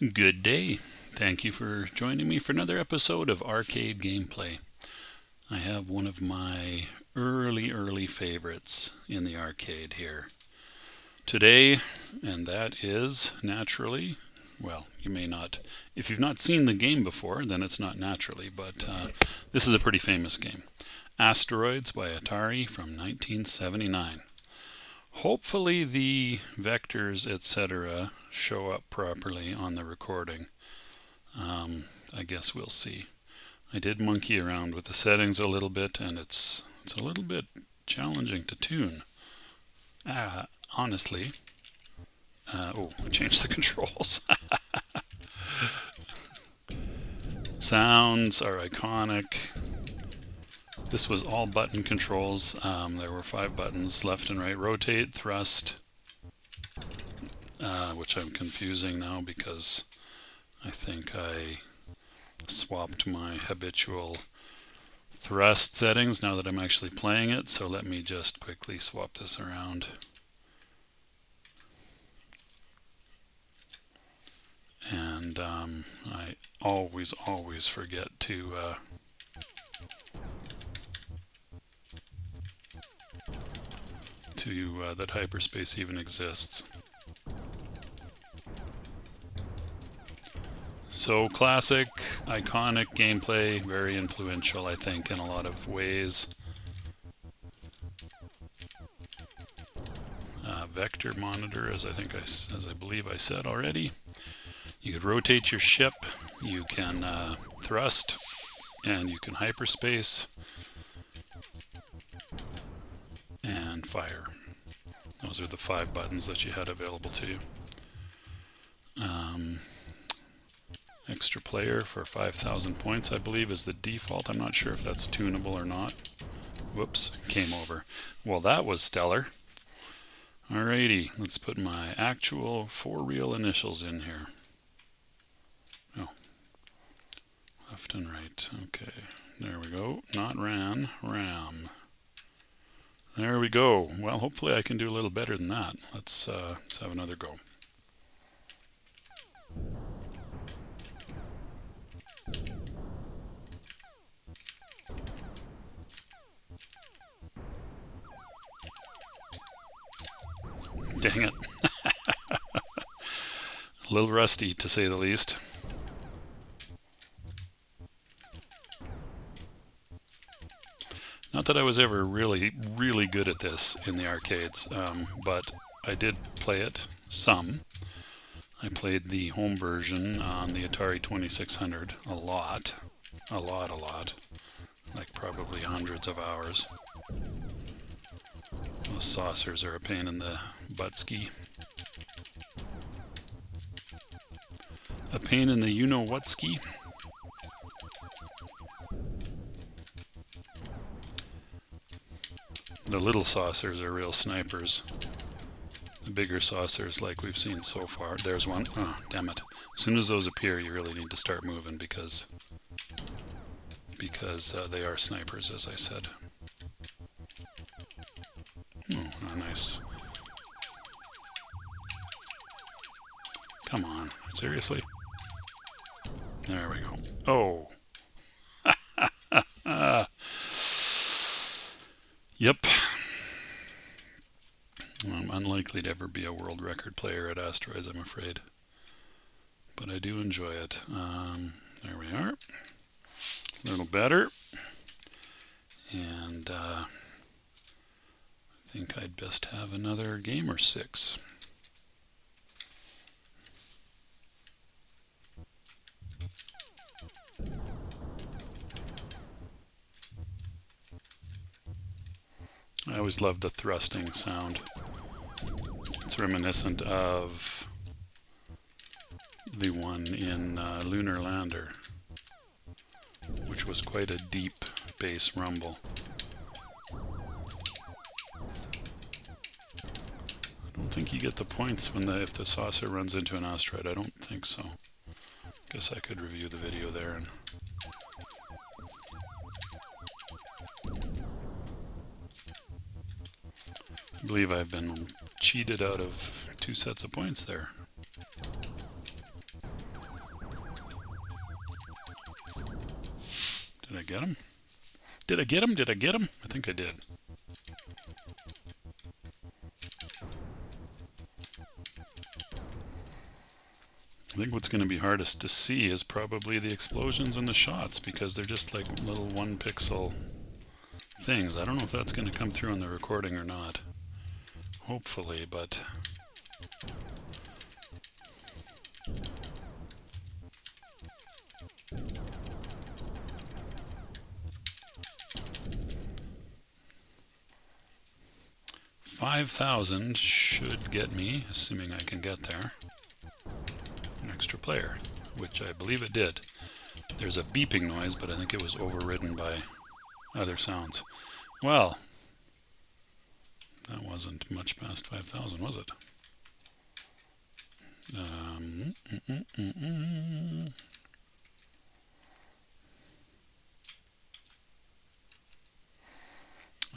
Good day. Thank you for joining me for another episode of Arcade Gameplay. I have one of my early favorites in the arcade here today, and that is naturally, well, you may not, if you've not seen the game before, then it's not naturally, but this is a pretty famous game. Asteroids by Atari from 1979. Hopefully the vectors, etc., show up properly on the recording. I guess we'll see. I did monkey around with the settings a little bit, and it's a little bit challenging to tune. Honestly. I changed the controls. Sounds are iconic. This was all button controls. There were 5 buttons: left and right, rotate, thrust, which I'm confusing now because I think I swapped my habitual thrust settings now that I'm actually playing it. So let me just quickly swap this around. And I always forget to that hyperspace even exists. So classic, iconic gameplay, very influential, I think, in a lot of ways. Vector monitor, as I believe I said already. You could rotate your ship, you can thrust, and you can hyperspace and fire. Those are the 5 buttons that you had available to you. Extra player for 5,000 points, I believe, is the default. I'm not sure if that's tunable or not. Whoops, came over. Well, that was stellar. Alrighty, let's put my actual for real initials in here. Oh, left and right. Okay, there we go. Not ran, ram. There we go. Well, hopefully I can do a little better than that. Let's have another go. Dang it. A little rusty, to say the least. Not that I was ever really good at this in the arcades, but I did play it some. I played the home version on the Atari 2600 a lot. Like probably hundreds of hours. Those saucers are a pain in the butt-ski. A pain in the you-know-what-ski. The little saucers are real snipers. The bigger saucers, like we've seen so far. There's one. Oh, damn it. As soon as those appear, you really need to start moving because they are snipers, as I said. Oh, nice. Come on. Seriously? There we go. Oh. Yep. I'm unlikely to ever be a world record player at Asteroids, I'm afraid. But I do enjoy it. There we are. A little better. And I think I'd best have another game or 6. I always loved the thrusting sound. It's reminiscent of the one in Lunar Lander, which was quite a deep bass rumble. I don't think you get the points if the saucer runs into an asteroid. I don't think so. Guess I could review the video there and I believe I've been cheated out of 2 sets of points there. Did I get him? Did I get him? Did I get him? I think I did. I think what's going to be hardest to see is probably the explosions and the shots, because they're just like little 1-pixel things. I don't know if that's going to come through on the recording or not. Hopefully, but... $5,000 should get me, assuming I can get there, an extra player, which I believe it did. There's a beeping noise, but I think it was overridden by other sounds. Well, that wasn't much past 5,000, was it?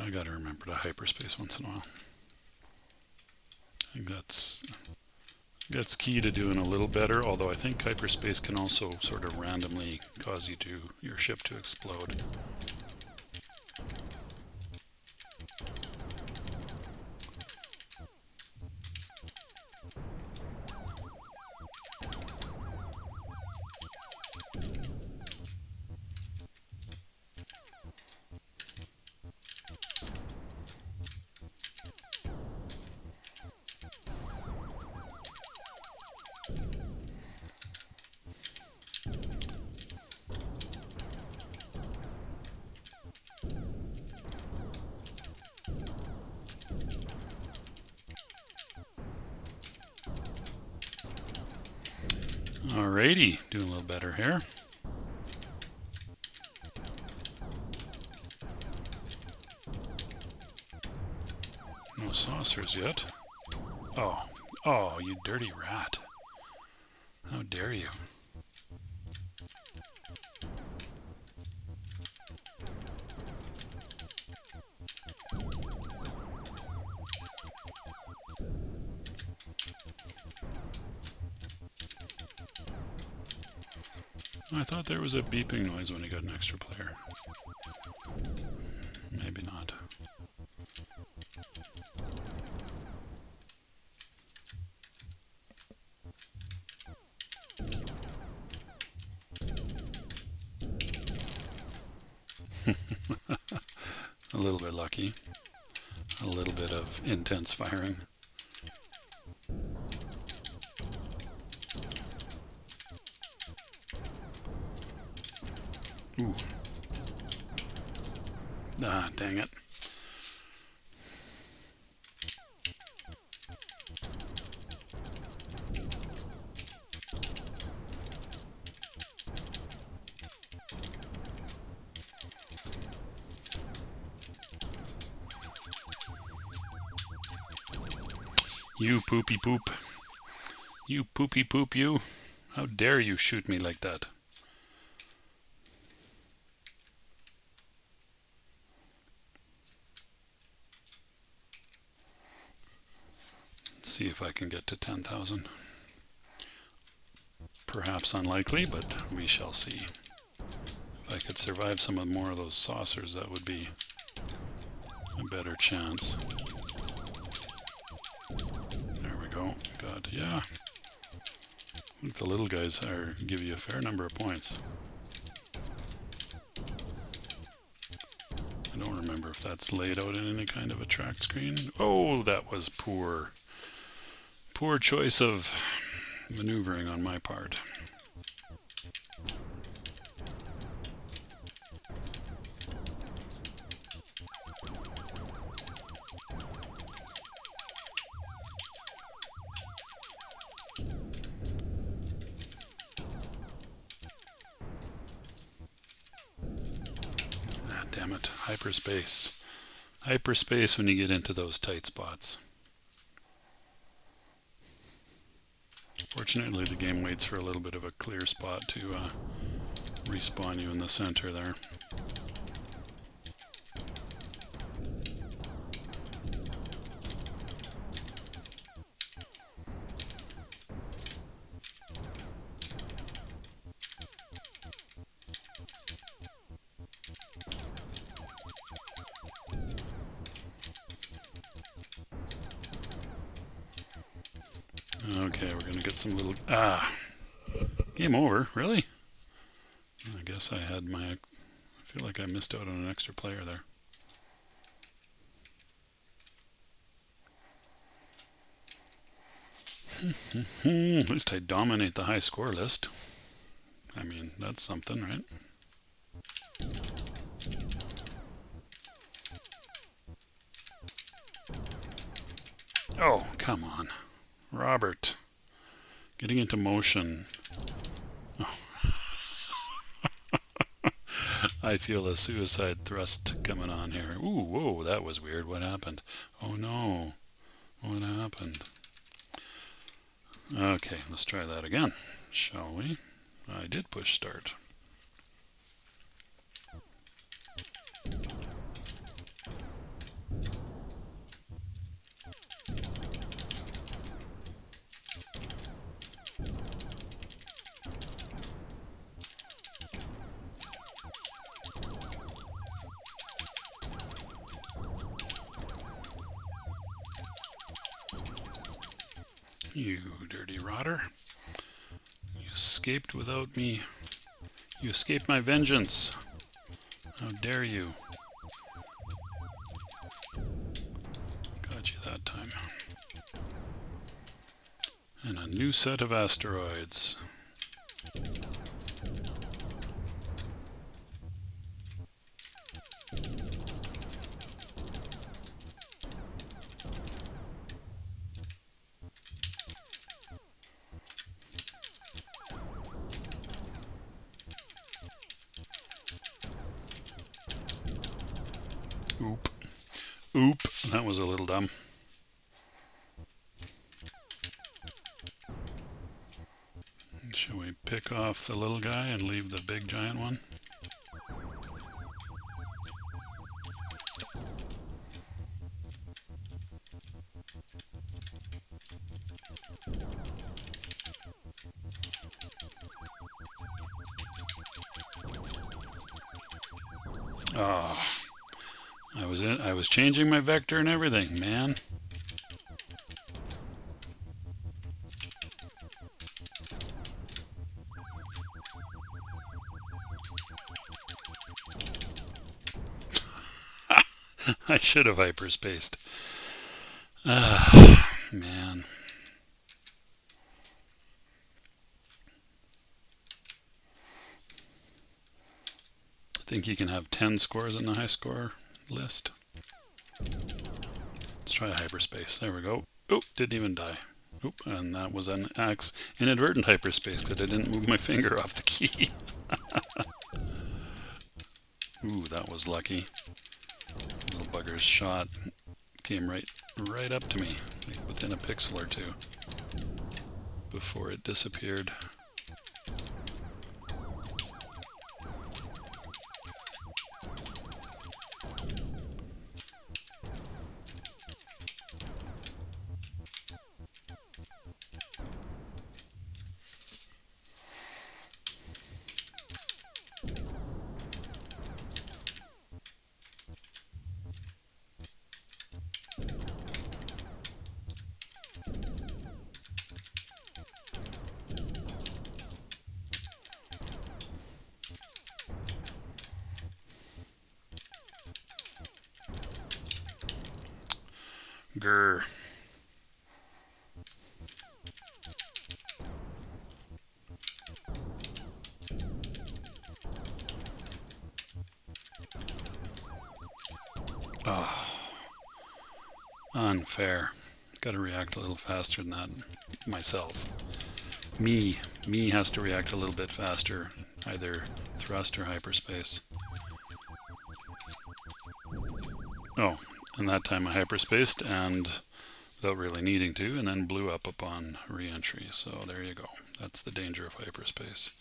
I gotta remember to hyperspace once in a while. I think that's key to doing a little better, although I think hyperspace can also sort of randomly cause your ship to explode. Alrighty, doing a little better here. No saucers yet. Oh, you dirty rat. How dare you? I thought there was a beeping noise when he got an extra player. Maybe not. A little bit lucky. A little bit of intense firing. Ooh. Ah, dang it. You poopy poop. You poopy poop you. How dare you shoot me like that? Let's see if I can get to 10,000. Perhaps unlikely, but we shall see. If I could survive some more of those saucers, that would be a better chance. There we go. God, yeah. I think the little guys give you a fair number of points. I don't remember if that's laid out in any kind of a track screen. Oh, that was poor. Poor choice of maneuvering on my part. Ah, damn it. Hyperspace. Hyperspace when you get into those tight spots. Fortunately, the game waits for a little bit of a clear spot to respawn you in the center there. Okay, we're gonna get some little... Ah! Game over, really? I guess I had my... I feel like I missed out on an extra player there. At least I dominate the high score list. I mean, that's something, right? Oh, come on. Robert. Getting into motion. Oh. I feel a suicide thrust coming on here. Ooh, whoa, that was weird. What happened? Oh no. What happened? Okay, let's try that again, shall we? I did push start. You dirty rotter. You escaped without me. You escaped my vengeance. How dare you? Got you that time. And a new set of asteroids. Oop. Oop. That was a little dumb. Shall we pick off the little guy and leave the big giant one? Oh, I was changing my vector and everything, man. I should have hyperspaced. Man. I think you can have 10 scores in the high score list. Let's try hyperspace. There we go. Oh, didn't even die. Oop, and that was an inadvertent hyperspace because I didn't move my finger off the key. Ooh, that was lucky. Little bugger's shot came right up to me, like within a pixel or two, before it disappeared. Grr. Oh, unfair. Got to react a little faster than that myself. Me has to react a little bit faster, either thrust or hyperspace. Oh, and that time I hyperspaced and without really needing to, and then blew up upon re-entry. So there you go. That's the danger of hyperspace.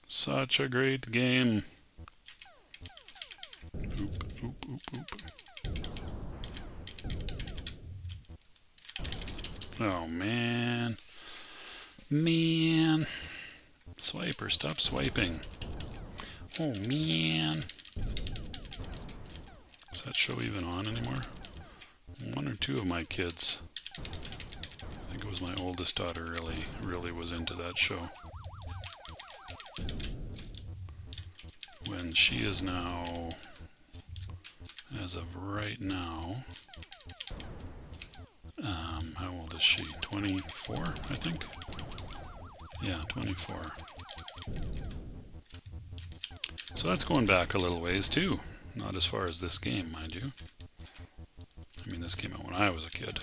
Such a great game. Oop, oop, oop, oop. Oh, man. Man. Swiper, stop swiping. Oh, man. Is that show even on anymore? One or two of my kids, I think it was my oldest daughter, really was into that show. When she is now, as of right now, how old is she? 24, I think? Yeah, 24. So that's going back a little ways too. Not as far as this game, mind you. I mean, this came out when I was a kid.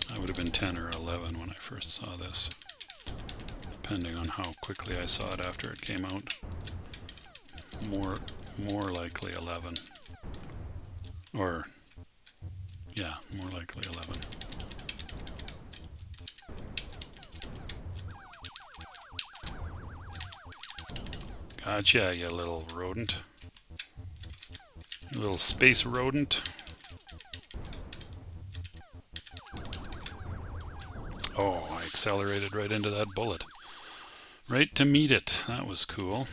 I would have been 10 or 11 when I first saw this, depending on how quickly I saw it after it came out. More likely 11. Or, yeah, more likely 11. Gotcha, you little rodent. You little space rodent. Oh, I accelerated right into that bullet. Right to meet it. That was cool.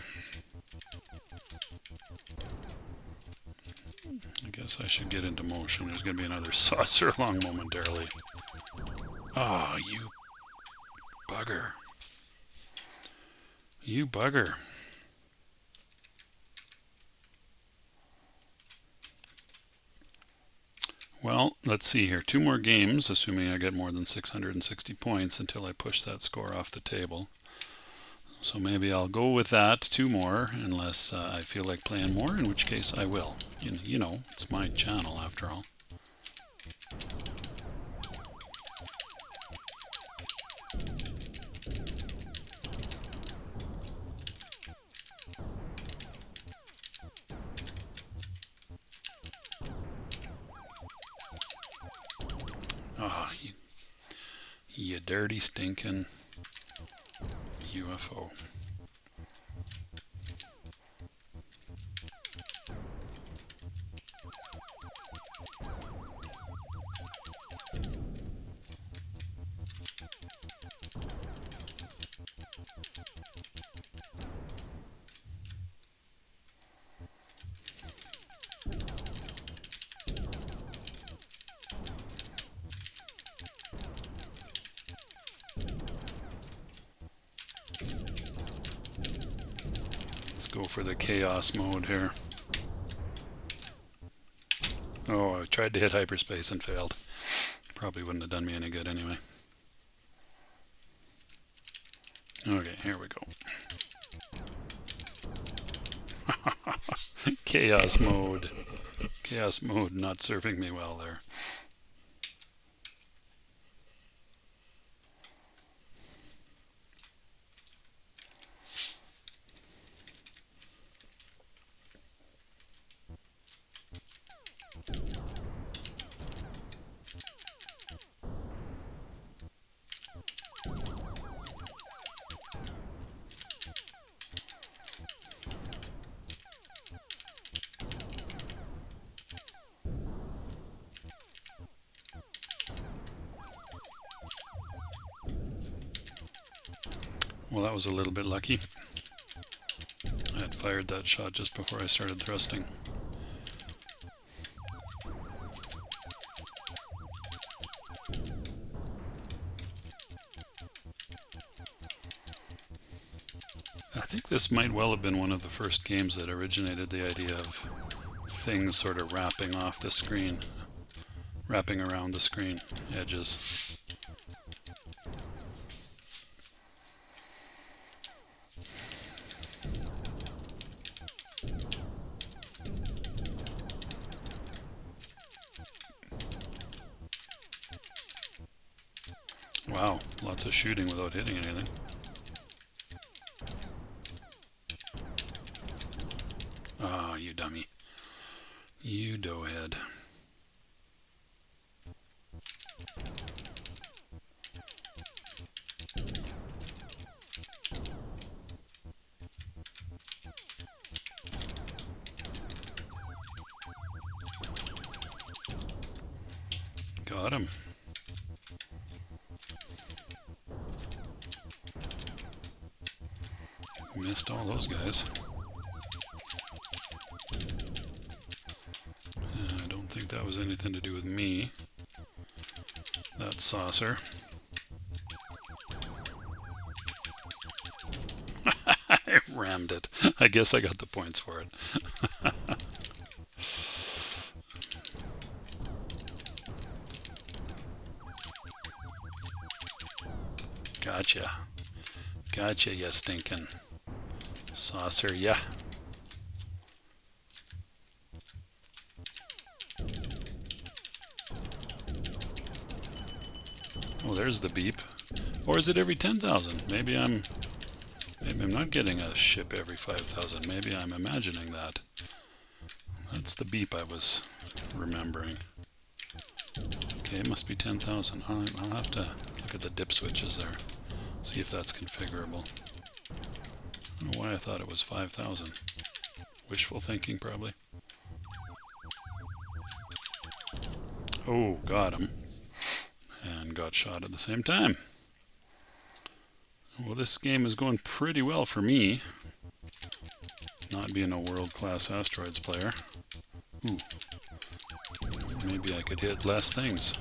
I guess I should get into motion. There's going to be another saucer along momentarily. Oh, you bugger. You bugger. Well, let's see here. 2 more games, assuming I get more than 660 points until I push that score off the table. So maybe I'll go with that, 2 more, unless I feel like playing more, in which case I will. You know, it's my channel after all. Oh, you dirty stinking UFO. Let's go for the chaos mode here. Oh, I tried to hit hyperspace and failed. Probably wouldn't have done me any good anyway. Okay, here we go. Chaos mode. Chaos mode not serving me well there. Well, that was a little bit lucky. I had fired that shot just before I started thrusting. I think this might well have been one of the first games that originated the idea of things sort of wrapping off the screen, wrapping around the screen edges. Wow, lots of shooting without hitting anything. Ah, you dummy. You doughhead. Got him. Missed all those guys. I don't think that was anything to do with me. That saucer. I rammed it. I guess I got the points for it. Gotcha. Gotcha, you stinking saucer, yeah. Oh, there's the beep. Or is it every 10,000? Maybe I'm not getting a ship every 5,000. Maybe I'm imagining that. That's the beep I was remembering. Okay, it must be 10,000. I'll have to look at the dip switches there. See if that's configurable. I don't know why I thought it was 5,000. Wishful thinking, probably. Oh, got him. And got shot at the same time. Well, this game is going pretty well for me. Not being a world-class Asteroids player. Ooh. Maybe I could hit less things.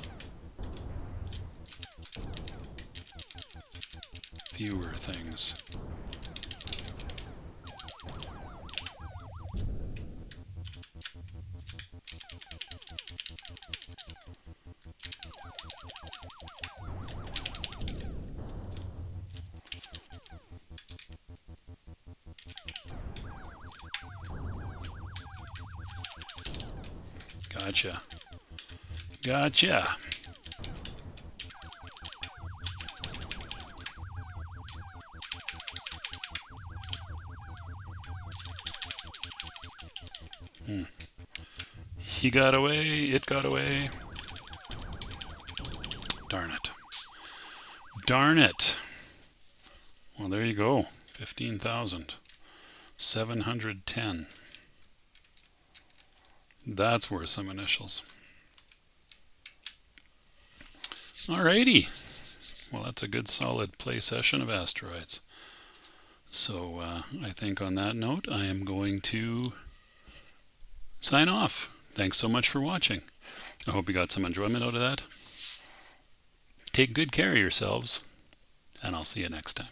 Fewer things. Gotcha. Gotcha. He got away, it got away. Darn it. Darn it. Well, there you go. 15,710. That's worth some initials. Alrighty. Well, that's a good solid play session of Asteroids. So I think on that note, I am going to sign off. Thanks so much for watching. I hope you got some enjoyment out of that. Take good care of yourselves, and I'll see you next time.